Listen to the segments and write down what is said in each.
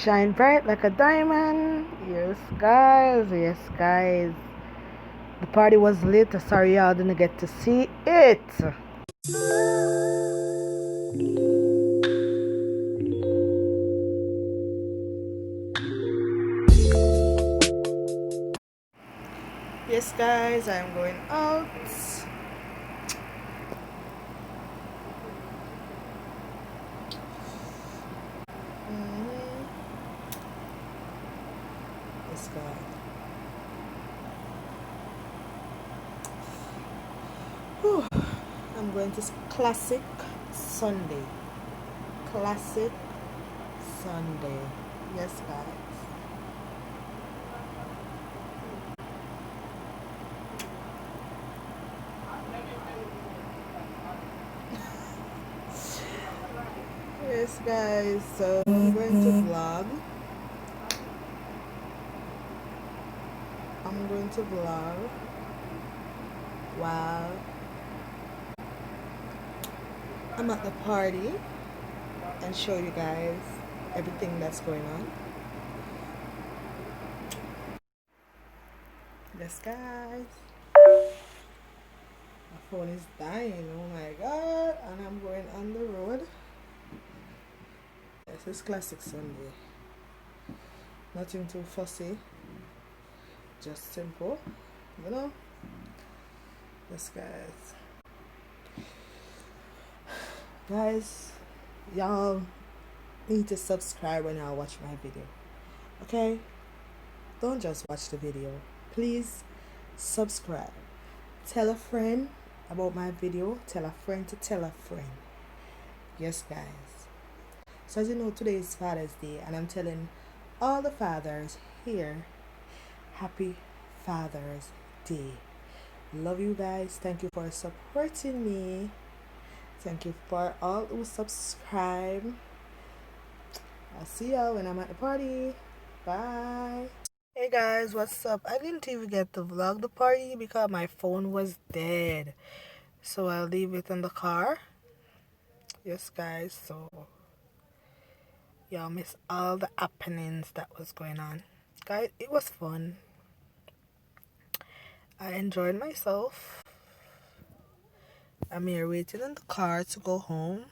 Shine bright like a diamond. Yes, guys. Yes, guys. The party was lit. Sorry y'all didn't get to see it. Yes, guys, I'm going out. Yes, guys. Whew. I'm going to Classic Sunday. Classic Sunday. Yes, guys. Yes, guys. So I'm going to vlog. I'm going to vlog while I'm at the party and show you guys everything that's going on. Yes, guys. My phone is dying. Oh my god. And I'm going on the road. This is Classic Sunday. Nothing too fussy. Just simple. You know? Yes, guys. Guys, y'all need to subscribe when y'all watch my video. Okay? Don't just watch the video. Please subscribe. Tell a friend about my video. Tell a friend to tell a friend. Yes, guys. So as you know, today is Father's Day, and I'm telling all the fathers here, happy Father's Day. Love you guys. Thank you for supporting me. Thank you for all who subscribe. I'll see y'all when I'm at the party. Bye. Hey guys, what's up? I didn't even get to vlog the party because my phone was dead. So I'll leave it in the car. Yes, guys. So y'all miss all the happenings that was going on. Guys, it was fun. I enjoyed myself. I'm here waiting in the car to go home.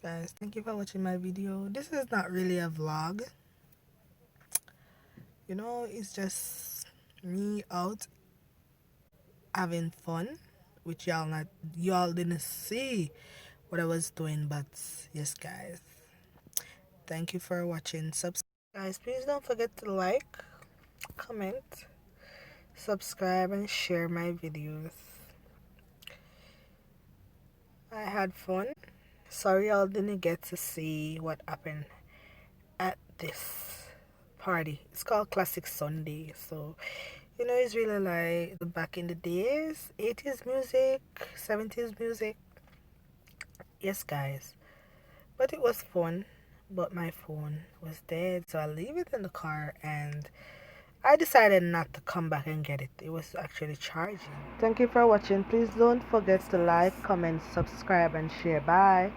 Guys, thank you for watching my video. This is not really a vlog. You know, it's just me out having fun, which y'all didn't see what I was doing, but yes, guys, thank you for watching. Guys, please don't forget to like, comment, subscribe, and share my videos. I had fun. Sorry y'all didn't get to see what happened at this party. It's called Classic Sunday. So you know, it's really like the back in the days, 80s music, 70s music. Yes, guys. But it was fun. But my phone was dead, so I leave it in the car, and I decided not to come back and get it. It was actually charging. Thank you for watching. Please don't forget to like, comment, subscribe, and share. Bye.